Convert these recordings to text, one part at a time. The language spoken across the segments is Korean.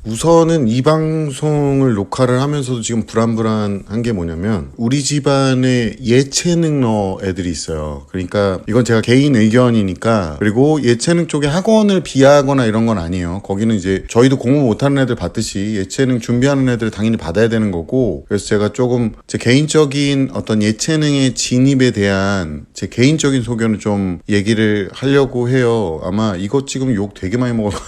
우선은 이 방송을 녹화를 하면서도 지금 불안불안한 게 뭐냐면 우리 집안에 예체능러 애들이 있어요. 그러니까 이건 제가 개인 의견이니까, 그리고 예체능 쪽에 학원을 비하하거나 이런 건 아니에요. 거기는 이제 저희도 공부 못하는 애들 받듯이 예체능 준비하는 애들 당연히 받아야 되는 거고, 그래서 제가 조금 제 개인적인 어떤 예체능의 진입에 대한 제 개인적인 소견을 좀 얘기를 하려고 해요. 아마 이것 지금 욕 되게 많이 먹을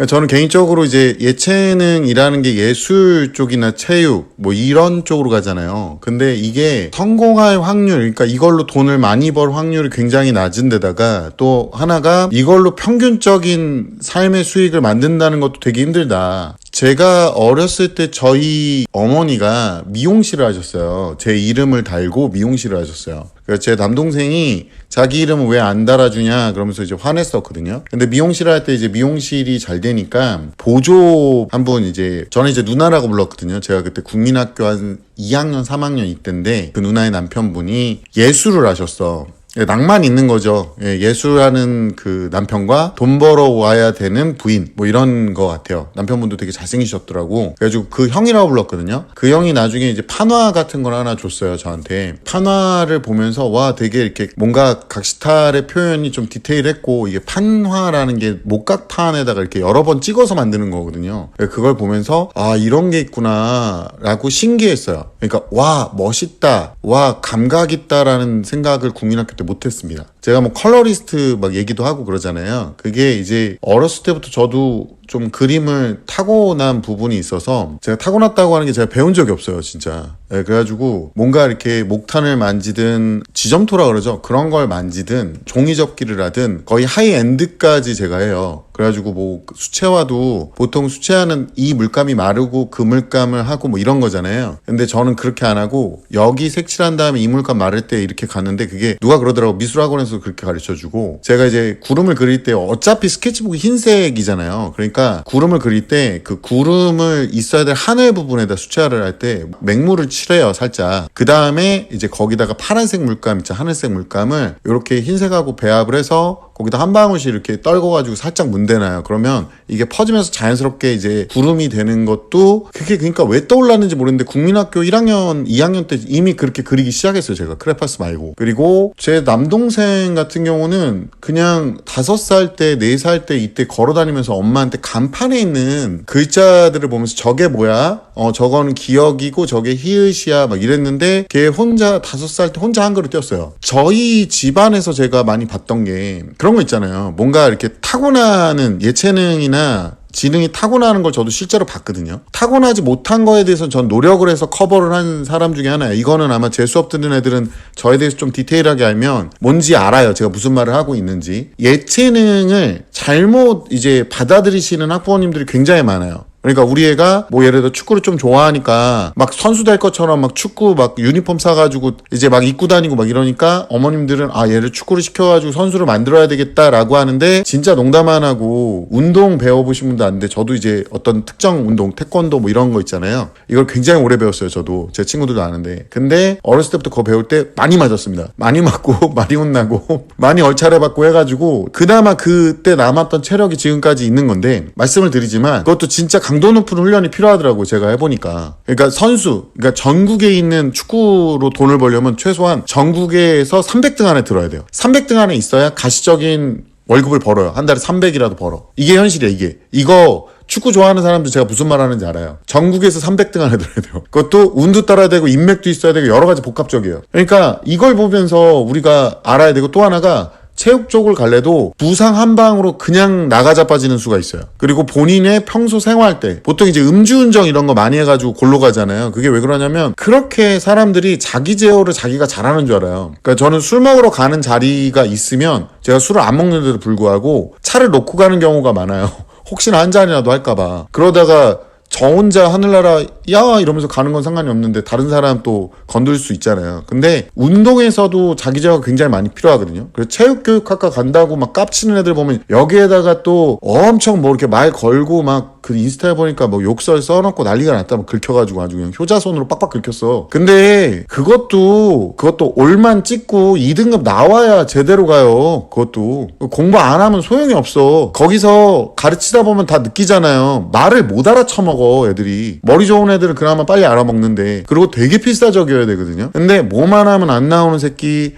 저는 개인적으로 이제 예체능이라는 게 예술 쪽이나 체육 뭐 이런 쪽으로 가잖아요. 근데 이게 성공할 확률, 그러니까 이걸로 돈을 많이 벌 확률이 굉장히 낮은 데다가 또 하나가 이걸로 평균적인 삶의 수익을 만든다는 것도 되게 힘들다. 제가 어렸을 때 저희 어머니가 미용실을 하셨어요. 제 이름을 달고 미용실을 하셨어요. 그래서 제 남동생이 자기 이름은 왜 안 달아주냐 그러면서 이제 화냈었거든요. 근데 미용실을 할 때 이제 미용실이 잘 되니까 보조 한 분, 이제 저는 이제 누나라고 불렀거든요. 제가 그때 국민학교 한 2학년 3학년 이때인데 그 누나의 남편분이 예술을 하셨어. 낭만 있는 거죠. 예술하는 그 남편과 돈 벌어 와야 되는 부인, 뭐 이런 거 같아요. 남편분도 되게 잘생기셨더라고. 그래가지고 그 형이라고 불렀거든요. 그 형이 나중에 이제 판화 같은 걸 하나 줬어요, 저한테. 판화를 보면서 와, 되게 이렇게 뭔가 각시탈의 표현이 좀 디테일했고, 이게 판화라는 게 목각판에다가 이렇게 여러 번 찍어서 만드는 거거든요. 그걸 보면서 아, 이런 게 있구나 라고 신기했어요. 그러니까 와, 멋있다, 와, 감각 있다라는 생각을 국민학교 때 못했습니다. 제가 뭐 컬러리스트 막 얘기도 하고 그러잖아요. 그게 이제 어렸을 때부터 저도 좀 그림을 타고난 부분이 있어서, 제가 타고났다고 하는 게 제가 배운 적이 없어요, 진짜. 그래가지고 뭔가 이렇게 목탄을 만지든 지점토라 그러죠. 그런 걸 만지든 종이접기를 하든 거의 하이엔드까지 제가 해요. 그래가지고 뭐 수채화도 보통 수채화는 이 물감이 마르고 그 물감을 하고 뭐 이런 거잖아요. 근데 저는 그렇게 안 하고 여기 색칠한 다음에 이 물감 마를 때 이렇게 갔는데, 그게 누가 그러더라고, 미술학원에서 그렇게 가르쳐주고. 제가 이제 구름을 그릴 때 어차피 스케치북이 흰색이잖아요. 그러니까 구름을 그릴 때 그 구름을 있어야 될 하늘 부분에다 수채화를 할 때 맹물을 칠해요, 살짝. 그 다음에 이제 거기다가 파란색 물감 있죠, 하늘색 물감을 이렇게 흰색하고 배합을 해서 거기다 한 방울씩 이렇게 떨궈가지고 살짝 문대놔요. 그러면 이게 퍼지면서 자연스럽게 이제 구름이 되는 것도, 그게 그러니까 왜 떠올랐는지 모르겠는데 국민학교 1학년, 2학년 때 이미 그렇게 그리기 시작했어요, 제가. 크레파스 말고. 그리고 제 남동생 같은 경우는 그냥 5살 때, 4살 때 이때 걸어다니면서 엄마한테 간판에 있는 글자들을 보면서 저게 뭐야? 저거는 기억이고 저게 히읗이야 막 이랬는데, 걔 혼자 5살 때 혼자 한글을 띄웠어요. 저희 집안에서 제가 많이 봤던 게 그런 거 있잖아요. 뭔가 이렇게 타고나는 예체능이나 지능이 타고나는 걸 저도 실제로 봤거든요. 타고나지 못한 거에 대해서 전 노력을 해서 커버를 한 사람 중에 하나예요. 이거는 아마 제 수업 듣는 애들은 저에 대해서 좀 디테일하게 알면 뭔지 알아요, 제가 무슨 말을 하고 있는지. 예체능을 잘못 이제 받아들이시는 학부모님들이 굉장히 많아요. 그러니까 우리 애가 뭐 예를 들어 축구를 좀 좋아하니까 막 선수 될 것처럼 막 축구 막 유니폼 사가지고 이제 막 입고 다니고 막 이러니까 어머님들은 아, 얘를 축구를 시켜가지고 선수를 만들어야 되겠다라고 하는데, 진짜 농담 안 하고 운동 배워보신 분도 아는데, 저도 이제 어떤 특정 운동, 태권도 뭐 이런 거 있잖아요. 이걸 굉장히 오래 배웠어요, 저도. 제 친구들도 아는데. 근데 어렸을 때부터 그거 배울 때 많이 맞았습니다. 많이 맞고 많이 혼나고 많이 얼차려받고 해가지고 그나마 그때 남았던 체력이 지금까지 있는 건데, 말씀을 드리지만 그것도 진짜 강도 높은 훈련이 필요하더라고요, 제가 해보니까. 그러니까 선수, 그러니까 전국에 있는 축구로 돈을 벌려면 최소한 전국에서 300등 안에 들어야 돼요. 300등 안에 있어야 가시적인 월급을 벌어요. 한 달에 300이라도 벌어. 이게 현실이야, 이게. 이거 축구 좋아하는 사람들 제가 무슨 말 하는지 알아요. 전국에서 300등 안에 들어야 돼요. 그것도 운도 따라야 되고 인맥도 있어야 되고 여러 가지 복합적이에요. 그러니까 이걸 보면서 우리가 알아야 되고, 또 하나가 체육 쪽을 갈래도 부상 한 방으로 그냥 나가자 빠지는 수가 있어요. 그리고 본인의 평소 생활 때 보통 이제 음주운전 이런 거 많이 해가지고 골로 가잖아요. 그게 왜 그러냐면 그렇게 사람들이 자기 제어를 자기가 잘하는 줄 알아요. 그러니까 저는 술 먹으러 가는 자리가 있으면 제가 술을 안 먹는데도 불구하고 차를 놓고 가는 경우가 많아요. 혹시나 한 잔이라도 할까봐. 그러다가 저 혼자 하늘나라 야 이러면서 가는 건 상관이 없는데 다른 사람 또 건들 수 있잖아요. 근데 운동에서도 자기 제어가 굉장히 많이 필요하거든요. 그래서 체육교육학과 간다고 막 깝치는 애들 보면 여기에다가 또 엄청 뭐 이렇게 말 걸고 막 그 인스타에 보니까 뭐 욕설 써놓고 난리가 났다 막 긁혀가지고 아주 그냥 효자손으로 빡빡 긁혔어. 근데 그것도 올만 찍고 2등급 나와야 제대로 가요. 그것도 공부 안 하면 소용이 없어. 거기서 가르치다 보면 다 느끼잖아요. 말을 못 알아쳐먹어 애들이. 머리 좋은 애들은 그나마 빨리 알아먹는데, 그리고 되게 필사적이어야 되거든요. 근데 뭐만 하면 안 나오는 새끼.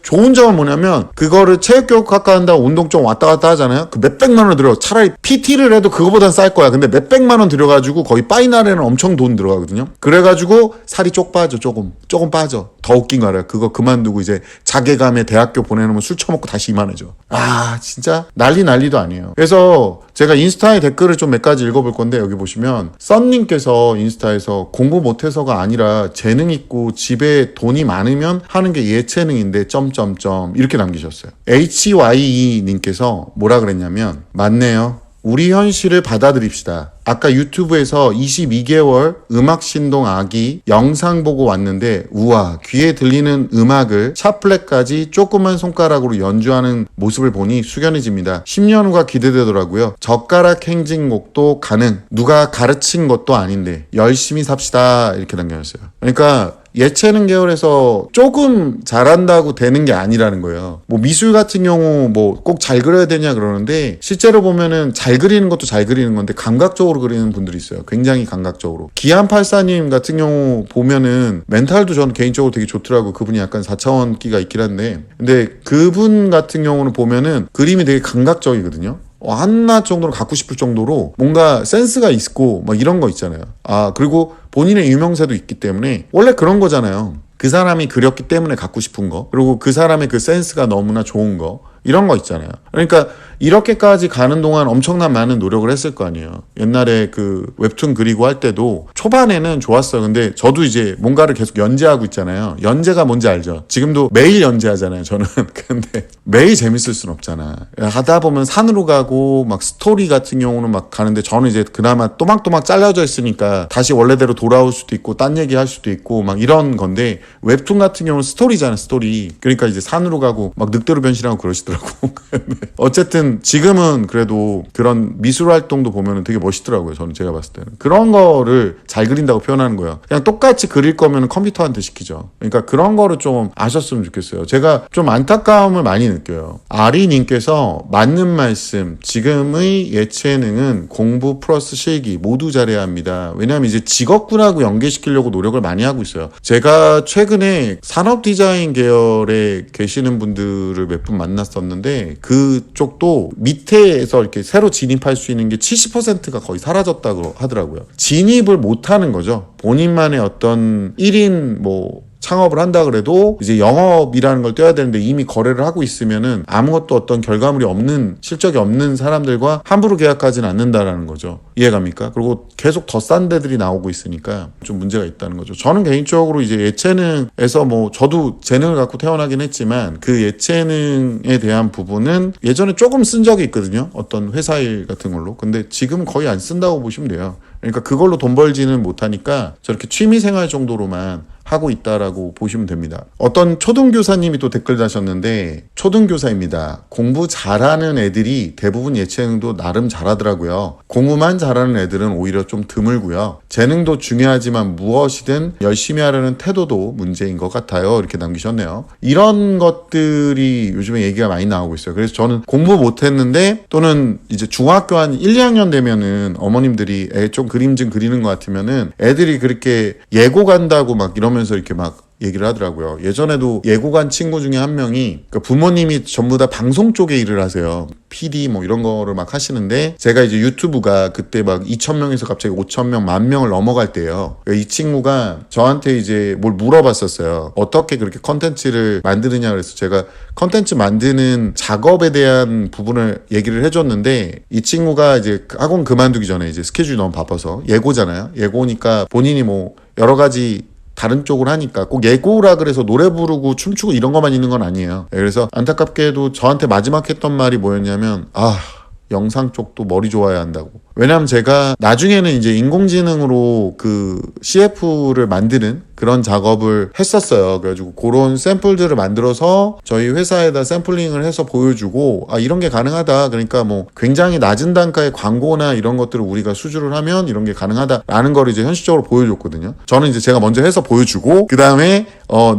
좋은 점은 뭐냐면 그거를 체육교육학과 한다고 운동 좀 왔다 갔다 하잖아요. 그 몇백만 원 들어. 차라리 PT를 해도 그거보단 쌀 거야. 근데 몇백만 원 들여가지고 거기 파이널에는 엄청 돈 들어가거든요. 그래가지고 살이 쪽 빠져. 조금 빠져. 더 웃긴 거 알아요. 그거 그만두고 이제 자괴감에 대학교 보내놓으면 술 처먹고 다시 이만해져. 진짜 난리도 아니에요. 그래서 제가 인스타에 댓글을 좀 몇 가지 읽어볼 건데, 여기 보시면 썬님께서 인스타에서 공부 못해서가 아니라 재능 있고 집에 돈이 많으면 하는 게 예체능인데 점점점 이렇게 남기셨어요. HYE님께서 뭐라 그랬냐면, 맞네요. 우리 현실을 받아들입시다. 아까 유튜브에서 22개월 음악 신동 아기 영상 보고 왔는데, 우와, 귀에 들리는 음악을 샤플렛까지 조그만 손가락으로 연주하는 모습을 보니 숙연해집니다. 10년 후가 기대되더라고요. 젓가락 행진곡도 가능. 누가 가르친 것도 아닌데 열심히 삽시다. 이렇게 남겨놨어요. 그러니까 예체능 계열에서 조금 잘한다고 되는 게 아니라는 거예요. 뭐 미술 같은 경우 뭐 꼭 잘 그려야 되냐 그러는데, 실제로 보면은 잘 그리는 것도 잘 그리는 건데 감각적으로 그리는 분들이 있어요. 굉장히 감각적으로. 기안84님 같은 경우 보면은 멘탈도 저는 개인적으로 되게 좋더라고요. 그분이 약간 4차원기가 있긴 한데, 근데 그분 같은 경우는 보면은 그림이 되게 감각적이거든요. 한낱 정도로 갖고 싶을 정도로 뭔가 센스가 있고 막 이런 거 있잖아요. 그리고 본인의 유명세도 있기 때문에, 원래 그런 거잖아요. 그 사람이 그렸기 때문에 갖고 싶은 거, 그리고 그 사람의 그 센스가 너무나 좋은 거, 이런 거 있잖아요. 그러니까 이렇게까지 가는 동안 엄청난 많은 노력을 했을 거 아니에요. 옛날에 그 웹툰 그리고 할 때도 초반에는 좋았어요. 근데 저도 이제 뭔가를 계속 연재하고 있잖아요. 연재가 뭔지 알죠? 지금도 매일 연재하잖아요, 저는. 근데 매일 재밌을 순 없잖아. 하다 보면 산으로 가고 막 스토리 같은 경우는 막 가는데, 저는 이제 그나마 또막또막 잘라져 있으니까 다시 원래대로 돌아올 수도 있고 딴 얘기 할 수도 있고 막 이런 건데, 웹툰 같은 경우는 스토리잖아, 스토리. 그러니까 이제 산으로 가고 막 늑대로 변신하고 그러시더라고. 어쨌든 지금은 그래도 그런 미술 활동도 보면은 되게 멋있더라고요. 저는 제가 봤을 때는 그런 거를 잘 그린다고 표현하는 거예요. 그냥 똑같이 그릴 거면 컴퓨터한테 시키죠. 그러니까 그런 거를 좀 아셨으면 좋겠어요. 제가 좀 안타까움을 많이 느껴요. 아리님께서 맞는 말씀. 지금의 예체능은 공부 플러스 실기 모두 잘해야 합니다. 왜냐하면 이제 직업군하고 연계시키려고 노력을 많이 하고 있어요. 제가 최근에 산업 디자인 계열에 계시는 분들을 몇 분 만났었는데, 그쪽도 밑에서 이렇게 새로 진입할 수 있는 게 70%가 거의 사라졌다고 하더라고요. 진입을 못하는 거죠. 본인만의 어떤 1인 뭐 창업을 한다 그래도 이제 영업이라는 걸 떼야 되는데, 이미 거래를 하고 있으면은 아무것도 어떤 결과물이 없는, 실적이 없는 사람들과 함부로 계약하지는 않는다라는 거죠. 이해갑니까? 그리고 계속 더 싼 데들이 나오고 있으니까 좀 문제가 있다는 거죠. 저는 개인적으로 이제 예체능에서 뭐 저도 재능을 갖고 태어나긴 했지만, 그 예체능에 대한 부분은 예전에 조금 쓴 적이 있거든요. 어떤 회사 일 같은 걸로. 근데 지금 거의 안 쓴다고 보시면 돼요. 그러니까 그걸로 돈 벌지는 못하니까 저렇게 취미생활 정도로만 하고 있다라고 보시면 됩니다. 어떤 초등교사님이 또 댓글 다셨는데, 초등교사입니다. 공부 잘하는 애들이 대부분 예체능도 나름 잘하더라고요. 공부만 잘하는 애들은 오히려 좀 드물고요. 재능도 중요하지만 무엇이든 열심히 하려는 태도도 문제인 것 같아요. 이렇게 남기셨네요. 이런 것들이 요즘에 얘기가 많이 나오고 있어요. 그래서 저는 공부 못했는데, 또는 이제 중학교 한 1, 2학년 되면은 어머님들이 애 좀 그림 좀 그리는 것 같으면은 애들이 그렇게 예고 간다고 막 이러면서 이렇게 막 얘기를 하더라고요. 예전에도 예고 간 친구 중에 한 명이, 그러니까 부모님이 전부 다 방송 쪽에 일을 하세요. PD 뭐 이런 거를 막 하시는데, 제가 이제 유튜브가 그때 막 2,000명에서 갑자기 5,000명, 10,000명을 넘어갈 때예요. 그러니까 이 친구가 저한테 이제 뭘 물어봤었어요. 어떻게 그렇게 컨텐츠를 만드느냐. 그래서 제가 컨텐츠 만드는 작업에 대한 부분을 얘기를 해줬는데, 이 친구가 이제 학원 그만두기 전에 이제 스케줄이 너무 바빠서, 예고잖아요. 예고니까 본인이 뭐 여러 가지 다른 쪽을 하니까 꼭 예고라 그래서 노래 부르고 춤추고 이런 것만 있는 건 아니에요. 그래서 안타깝게도 저한테 마지막 했던 말이 뭐였냐면, 영상 쪽도 머리 좋아야 한다고. 왜냐면 제가 나중에는 이제 인공지능으로 그 CF를 만드는 그런 작업을 했었어요. 그래가지고 그런 샘플들을 만들어서 저희 회사에다 샘플링을 해서 보여주고 이런 게 가능하다. 그러니까 뭐 굉장히 낮은 단가의 광고나 이런 것들을 우리가 수주를 하면 이런 게 가능하다라는 걸 이제 현실적으로 보여줬거든요. 저는 이제 제가 먼저 해서 보여주고 그 다음에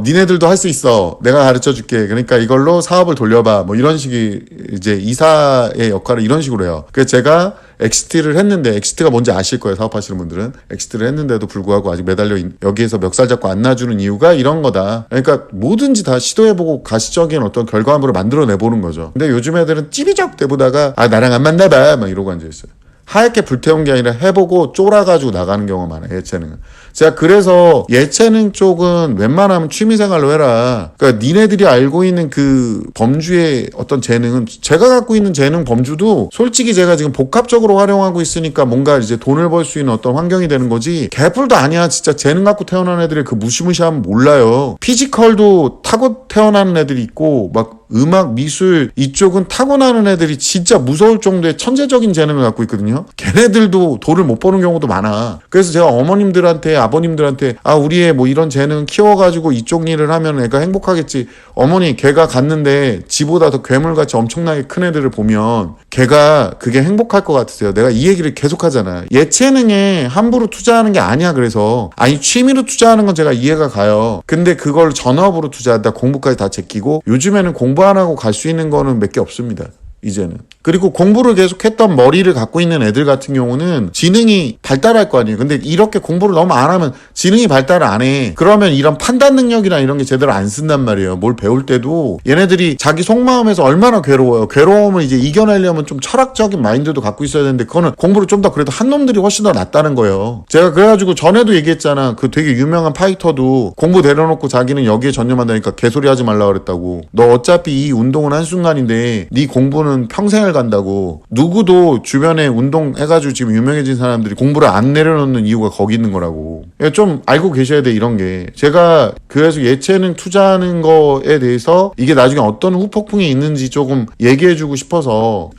니네들도 할 수 있어. 내가 가르쳐 줄게. 그러니까 이걸로 사업을 돌려봐. 뭐 이런 식이 이제 이사의 역할을 이런 식으로 해요. 그래서 제가 엑시트를 했는데, 엑시트가 뭔지 아실 거예요, 사업하시는 분들은. 엑시트를 했는데도 불구하고 아직 매달려 여기에서 멱살 잡고 안 놔주는 이유가 이런 거다. 그러니까 뭐든지 다 시도해보고 가시적인 어떤 결과물을 만들어내보는 거죠. 근데 요즘 애들은 찌비적 대보다가 나랑 안 맞나봐 막 이러고 앉아있어요. 하얗게 불태운 게 아니라 해보고 쫄아가지고 나가는 경우가 많아요, 예체능은. 제가 그래서 예체능 쪽은 웬만하면 취미생활로 해라. 그러니까 니네들이 알고 있는 그 범주의 어떤 재능은, 제가 갖고 있는 재능 범주도 솔직히 제가 지금 복합적으로 활용하고 있으니까 뭔가 이제 돈을 벌 수 있는 어떤 환경이 되는 거지, 개뿔도 아니야. 진짜 재능 갖고 태어난 애들의 그 무시무시함 몰라요. 피지컬도 타고 태어나는 애들이 있고, 막 음악, 미술 이쪽은 타고나는 애들이 진짜 무서울 정도의 천재적인 재능을 갖고 있거든요. 걔네들도 돈을 못 버는 경우도 많아. 그래서 제가 어머님들한테, 아버님들한테 우리 애 뭐 이런 재능 키워가지고 이쪽 일을 하면 애가 행복하겠지. 어머니, 걔가 갔는데 지보다 더 괴물같이 엄청나게 큰 애들을 보면 걔가 그게 행복할 것 같으세요? 내가 이 얘기를 계속 하잖아. 예체능에 함부로 투자하는 게 아니야. 그래서 취미로 투자하는 건 제가 이해가 가요. 근데 그걸 전업으로 투자하다 공부까지 다 제끼고, 요즘에는 공부 안 하고 갈 수 있는 거는 몇 개 없습니다. 이제는. 그리고 공부를 계속 했던 머리를 갖고 있는 애들 같은 경우는 지능이 발달할 거 아니에요. 근데 이렇게 공부를 너무 안 하면 지능이 발달을 안 해. 그러면 이런 판단 능력이나 이런 게 제대로 안 쓴단 말이에요. 뭘 배울 때도 얘네들이 자기 속마음에서 얼마나 괴로워요. 괴로움을 이제 이겨내려면 좀 철학적인 마인드도 갖고 있어야 되는데, 그거는 공부를 좀 더 그래도 한 놈들이 훨씬 더 낫다는 거예요. 제가 그래가지고 전에도 얘기했잖아. 그 되게 유명한 파이터도 공부 내려놓고 자기는 여기에 전념한다니까 개소리 하지 말라 그랬다고. 너 어차피 이 운동은 한순간인데 네 공부는 평생을 간다고. 누구도 주변에 운동해가지고 지금 유명해진 사람들이 공부를 안 내려놓는 이유가 거기 있는 거라고. 좀 알고 계셔야 돼, 이런 게. 제가 그래서 예체능 투자하는 거에 대해서 이게 나중에 어떤 후폭풍이 있는지 조금 얘기해주고 싶어서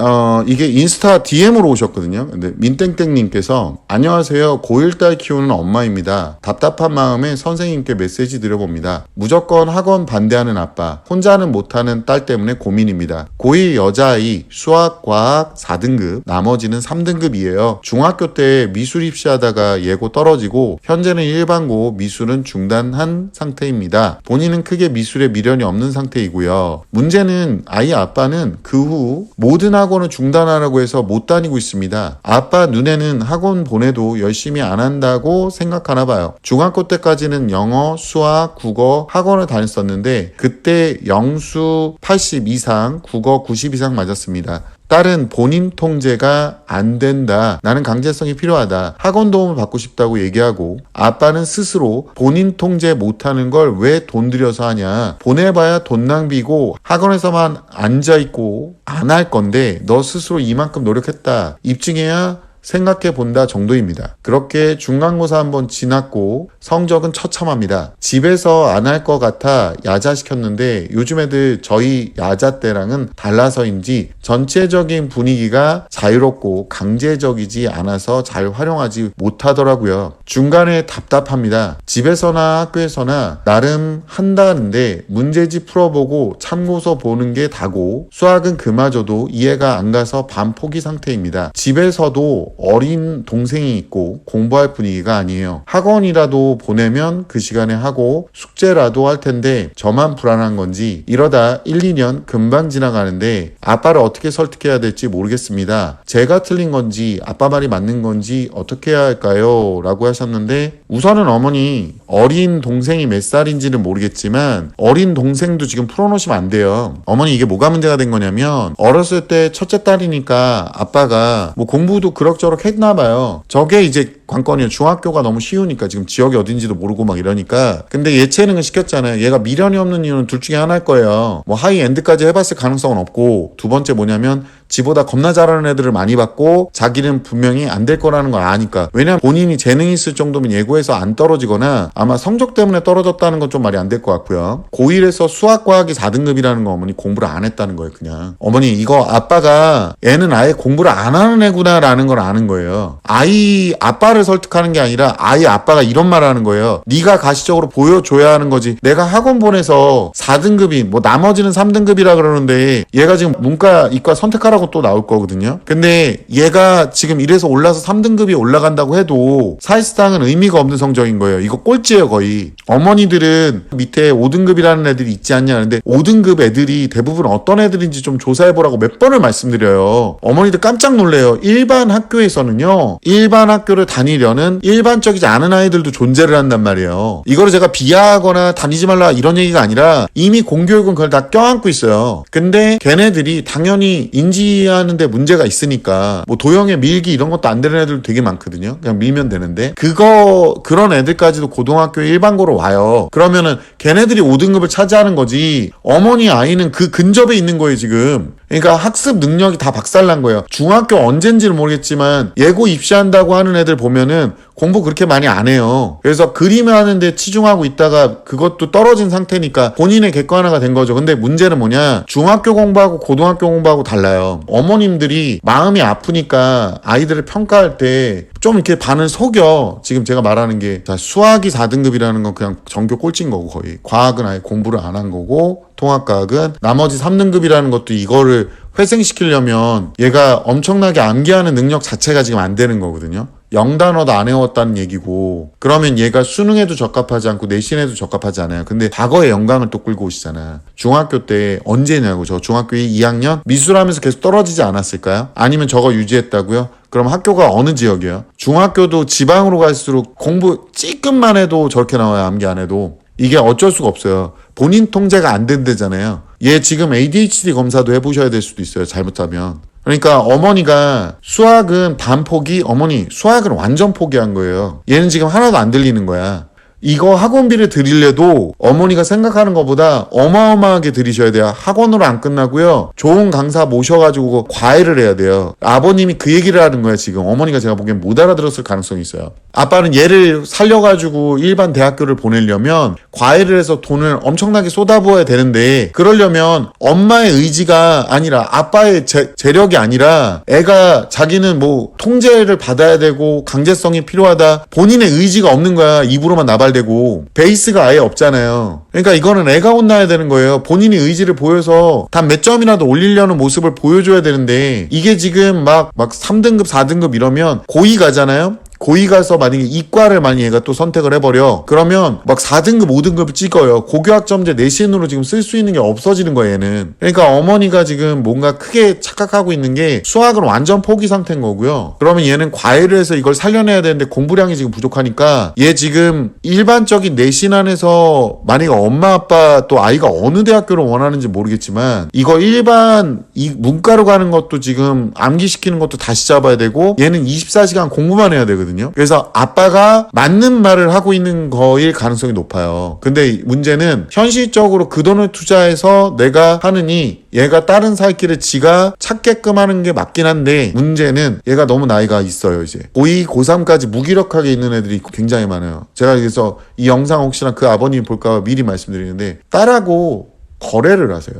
이게 인스타 DM으로 오셨거든요. 근데 민땡땡님께서 안녕하세요. 고1 딸 키우는 엄마입니다. 답답한 마음에 선생님께 메시지 드려봅니다. 무조건 학원 반대하는 아빠, 혼자는 못하는 딸 때문에 고민입니다. 고2 여자아이 수학, 과학 4등급, 나머지는 3등급이에요. 중학교 때 미술 입시하다가 예고 떨어지고 현재는 일반고, 미술은 중단한 상태입니다. 본인은 크게 미술에 미련이 없는 상태이고요. 문제는 아이 아빠는 그 후 모든 학원을 중단하라고 해서 못 다니고 있습니다. 아빠 눈에는 학원 보내도 열심히 안 한다고 생각하나 봐요. 중학교 때까지는 영어, 수학, 국어 학원을 다녔었는데 그때 영수 80 이상, 국어 90 이상 맞았습니다. 딸은 본인 통제가 안 된다. 나는 강제성이 필요하다. 학원 도움을 받고 싶다고 얘기하고, 아빠는 스스로 본인 통제 못하는 걸 왜 돈 들여서 하냐. 보내봐야 돈 낭비고 학원에서만 앉아있고 안 할 건데 너 스스로 이만큼 노력했다. 입증해야 생각해본다 정도입니다. 그렇게 중간고사 한번 지났고 성적은 처참합니다. 집에서 안 할 것 같아 야자시켰는데 요즘 애들 저희 야자 때랑은 달라서인지 전체적인 분위기가 자유롭고 강제적이지 않아서 잘 활용하지 못하더라고요. 중간에 답답합니다. 집에서나 학교에서나 나름 한다는데 문제집 풀어보고 참고서 보는 게 다고, 수학은 그마저도 이해가 안 가서 반포기 상태입니다. 집에서도 어린 동생이 있고 공부할 분위기가 아니에요. 학원이라도 보내면 그 시간에 하고 숙제라도 할 텐데 저만 불안한 건지 이러다 1, 2년 금방 지나가는데 아빠를 어떻게 설득해야 될지 모르겠습니다. 제가 틀린 건지 아빠 말이 맞는 건지 어떻게 해야 할까요? 라고 하셨는데, 우선은 어머니, 어린 동생이 몇 살인지는 모르겠지만 어린 동생도 지금 풀어놓으시면 안 돼요. 어머니, 이게 뭐가 문제가 된 거냐면 어렸을 때 첫째 딸이니까 아빠가 뭐 공부도 그럭저럭 했나 봐요. 저게 이제 관건이에요. 중학교가 너무 쉬우니까, 지금 지역이 어딘지도 모르고 막 이러니까. 근데 예체능을 시켰잖아요. 얘가 미련이 없는 이유는 둘 중에 하나일 거예요. 뭐 하이엔드까지 해봤을 가능성은 없고, 두 번째 뭐냐면 지보다 겁나 잘하는 애들을 많이 받고 자기는 분명히 안 될 거라는 걸 아니까. 왜냐면 본인이 재능이 있을 정도면 예고해서 안 떨어지거나 아마 성적 때문에 떨어졌다는 건 좀 말이 안 될 것 같고요. 고1에서 수학 과학이 4등급이라는 거 어머니 공부를 안 했다는 거예요. 그냥 어머니 이거 아빠가 얘는 아예 공부를 안 하는 애구나 라는 걸 아는 거예요. 아이 아빠를 설득하는 게 아니라 아이 아빠가 이런 말 하는 거예요. 네가 가시적으로 보여줘야 하는 거지. 내가 학원 보내서 4등급이 뭐 나머지는 3등급이라 그러는데 얘가 지금 문과 이과 선택하라고 또 나올 거거든요. 근데 얘가 지금 이래서 올라서 3등급이 올라간다고 해도 사실상은 의미가 없는 성적인 거예요. 이거 꼴찌예요 거의. 어머니들은 밑에 5등급이라는 애들이 있지 않냐 하는데 5등급 애들이 대부분 어떤 애들인지 좀 조사해보라고 몇 번을 말씀드려요. 어머니들 깜짝 놀래요. 일반 학교에서는요, 일반 학교를 다니려는 일반적이지 않은 아이들도 존재를 한단 말이에요. 이거를 제가 비하하거나 다니지 말라 이런 얘기가 아니라 이미 공교육은 그걸 다 껴안고 있어요. 근데 걔네들이 당연히 인지하는데 문제가 있으니까 뭐 도형의 밀기 이런 것도 안 되는 애들도 되게 많거든요. 그냥 밀면 되는데 그런 애들까지도 고등학교 일반고로 와요. 그러면은 걔네들이 5등급을 차지하는 거지 어머니 아이는 그 근접에 있는 거예요 지금. 그러니까 학습 능력이 다 박살난 거예요. 중학교 언젠지는 모르겠지만 예고 입시한다고 하는 애들 보면은 공부 그렇게 많이 안 해요. 그래서 그림을 하는데 치중하고 있다가 그것도 떨어진 상태니까 본인의 객관화가 된 거죠. 근데 문제는 뭐냐, 중학교 공부하고 고등학교 공부하고 달라요. 어머님들이 마음이 아프니까 아이들을 평가할 때 좀 이렇게 반을 속여. 지금 제가 말하는 게 수학이 4등급이라는 건 그냥 전교 꼴찌인 거고, 거의 과학은 아예 공부를 안 한 거고, 통합과학은 나머지 3등급이라는 것도 이거를 회생시키려면 얘가 엄청나게 암기하는 능력 자체가 지금 안 되는 거거든요. 0단어도 안 외웠다는 얘기고, 그러면 얘가 수능에도 적합하지 않고 내신에도 적합하지 않아요. 근데 과거의 영광을 또 끌고 오시잖아. 중학교 때 언제냐고. 저 중학교 2학년 미술하면서 계속 떨어지지 않았을까요? 아니면 저거 유지했다고요? 그럼 학교가 어느 지역이에요? 중학교도 지방으로 갈수록 공부 찌끔만 해도 저렇게 나와요. 암기 안 해도. 이게 어쩔 수가 없어요. 본인 통제가 안 된다잖아요. 얘 지금 ADHD 검사도 해보셔야 될 수도 있어요. 잘못하면. 그러니까 어머니가 수학은 반 포기, 어머니 수학을 완전 포기한 거예요. 얘는 지금 하나도 안 들리는 거야. 이거 학원비를 드리려도 어머니가 생각하는 것보다 어마어마하게 들이셔야 돼요. 학원으로 안 끝나고요. 좋은 강사 모셔가지고 과외를 해야 돼요. 아버님이 그 얘기를 하는 거야 지금. 어머니가 제가 보기엔 못 알아들었을 가능성이 있어요. 아빠는 얘를 살려가지고 일반 대학교를 보내려면 과외를 해서 돈을 엄청나게 쏟아부어야 되는데, 그러려면 엄마의 의지가 아니라 아빠의 재력이 아니라 애가 자기는 뭐 통제를 받아야 되고 강제성이 필요하다, 본인의 의지가 없는 거야. 입으로만 나발대고 베이스가 아예 없잖아요. 그러니까 이거는 애가 혼나야 되는 거예요. 본인이 의지를 보여서 단 몇 점이라도 올리려는 모습을 보여줘야 되는데, 이게 지금 막 3등급 4등급 이러면 고2 가잖아요. 고2 가서 만약에 이과를 많이 얘가 또 선택을 해버려. 그러면 막 4등급 5등급을 찍어요. 고교학점제 내신으로 지금 쓸 수 있는 게 없어지는 거예요 얘는. 그러니까 어머니가 지금 뭔가 크게 착각하고 있는 게 수학은 완전 포기 상태인 거고요. 그러면 얘는 과외를 해서 이걸 살려내야 되는데 공부량이 지금 부족하니까 얘 지금 일반적인 내신 안에서 만약에 엄마 아빠 또 아이가 어느 대학교를 원하는지 모르겠지만 이거 일반 이 문과로 가는 것도 지금 암기시키는 것도 다시 잡아야 되고, 얘는 24시간 공부만 해야 되거든요. 그래서 아빠가 맞는 말을 하고 있는 거일 가능성이 높아요. 근데 문제는 현실적으로 그 돈을 투자해서 내가 하느니 얘가 다른 살 길을 지가 찾게끔 하는 게 맞긴 한데, 문제는 얘가 너무 나이가 있어요. 이제 고2, 고3까지 무기력하게 있는 애들이 굉장히 많아요. 제가 그래서 이 영상 혹시나 그 아버님 볼까 미리 말씀드리는데, 딸하고 거래를 하세요.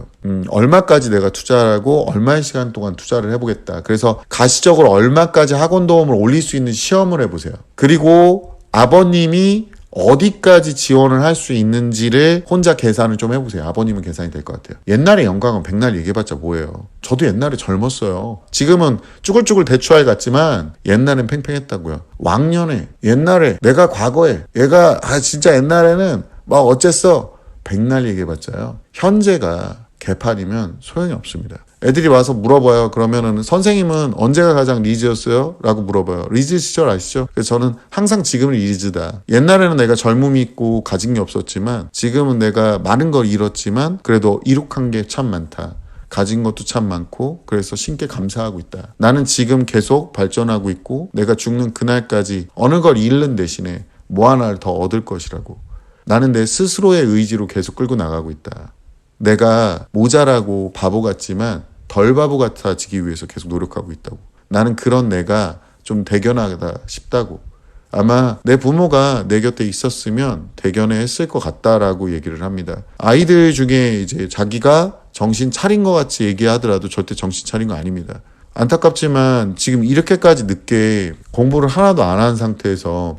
얼마까지 내가 투자하고 얼마의 시간 동안 투자를 해보겠다. 그래서 가시적으로 얼마까지 학원 도움을 올릴 수 있는 시험을 해보세요. 그리고 아버님이 어디까지 지원을 할 수 있는지를 혼자 계산을 좀 해보세요. 아버님은 계산이 될 것 같아요. 옛날에 영광은 백날 얘기해봤자 뭐예요. 저도 옛날에 젊었어요. 지금은 쭈글쭈글 대추알 같지만 옛날엔 팽팽했다고요. 왕년에, 옛날에, 내가 과거에, 얘가 진짜 옛날에는 막 어쨌어. 백날 얘기해봤자요. 현재가 개판이면 소용이 없습니다. 애들이 와서 물어봐요. 그러면은 선생님은 언제가 가장 리즈였어요? 라고 물어봐요. 리즈 시절 아시죠? 그래서 저는 항상 지금은 리즈다. 옛날에는 내가 젊음이 있고 가진 게 없었지만 지금은 내가 많은 걸 잃었지만 그래도 이룩한 게 참 많다. 가진 것도 참 많고 그래서 신께 감사하고 있다. 나는 지금 계속 발전하고 있고 내가 죽는 그날까지 어느 걸 잃는 대신에 뭐 하나를 더 얻을 것이라고. 나는 내 스스로의 의지로 계속 끌고 나가고 있다. 내가 모자라고 바보 같지만 덜 바보 같아지기 위해서 계속 노력하고 있다고. 나는 그런 내가 좀 대견하다 싶다고. 아마 내 부모가 내 곁에 있었으면 대견해 했을 것 같다라고 얘기를 합니다. 아이들 중에 이제 자기가 정신 차린 것 같이 얘기하더라도 절대 정신 차린 거 아닙니다. 안타깝지만 지금 이렇게까지 늦게 공부를 하나도 안 한 상태에서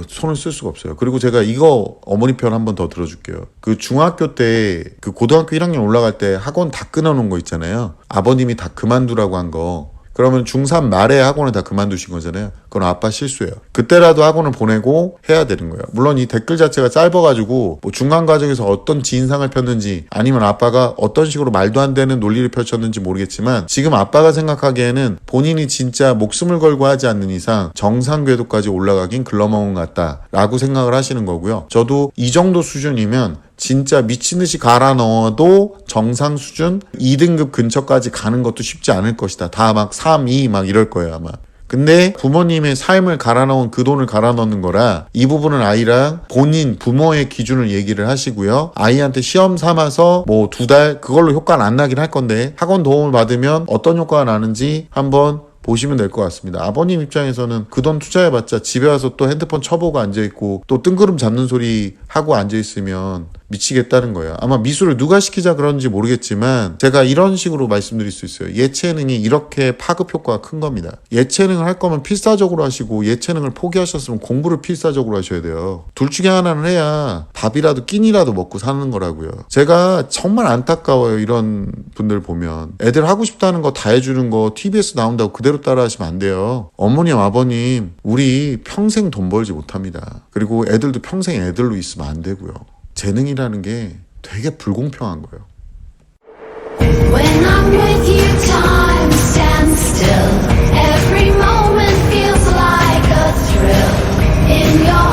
손을 쓸 수가 없어요. 그리고 제가 이거 어머니 편 한 번 더 들어줄게요. 그 중학교 때 그 고등학교 1학년 올라갈 때 학원 다 끊어놓은 거 있잖아요. 아버님이 다 그만두라고 한 거. 그러면 중3 말에 학원을 다 그만두신 거잖아요. 그건 아빠 실수예요. 그때라도 학원을 보내고 해야 되는 거예요. 물론 이 댓글 자체가 짧아가지고 뭐 중간 과정에서 어떤 지인상을 폈는지 아니면 아빠가 어떤 식으로 말도 안 되는 논리를 펼쳤는지 모르겠지만 지금 아빠가 생각하기에는 본인이 진짜 목숨을 걸고 하지 않는 이상 정상 궤도까지 올라가긴 글러먹은 것 같다라고 생각을 하시는 거고요. 저도 이 정도 수준이면 진짜 미친듯이 갈아 넣어도 정상 수준 2등급 근처까지 가는 것도 쉽지 않을 것이다. 다 막 3, 2 막 이럴 거예요 아마. 근데 부모님의 삶을 갈아 넣은 그 돈을 갈아 넣는 거라 이 부분은 아이랑 본인 부모의 기준을 얘기를 하시고요. 아이한테 시험 삼아서 뭐 2달 그걸로 효과는 안 나긴 할 건데 학원 도움을 받으면 어떤 효과가 나는지 한번 보시면 될 것 같습니다. 아버님 입장에서는 그 돈 투자해봤자 집에 와서 또 핸드폰 쳐보고 앉아있고 또 뜬구름 잡는 소리 하고 앉아있으면 미치겠다는 거예요. 아마 미술을 누가 시키자 그런지 모르겠지만 제가 이런 식으로 말씀드릴 수 있어요. 예체능이 이렇게 파급 효과가 큰 겁니다. 예체능을 할 거면 필사적으로 하시고 예체능을 포기하셨으면 공부를 필사적으로 하셔야 돼요. 둘 중에 하나는 해야 밥이라도 끼니라도 먹고 사는 거라고요. 제가 정말 안타까워요. 이런 분들 보면 애들 하고 싶다는 거 다 해주는 거 TBS 나온다고 그대로 따라 하시면 안 돼요. 어머님 아버님 우리 평생 돈 벌지 못합니다. 그리고 애들도 평생 애들로 있으면 안 되고요. 재능이라는 게 되게 불공평한 거예요. When I'm with you, time stands still. Every moment feels like a thrill. In your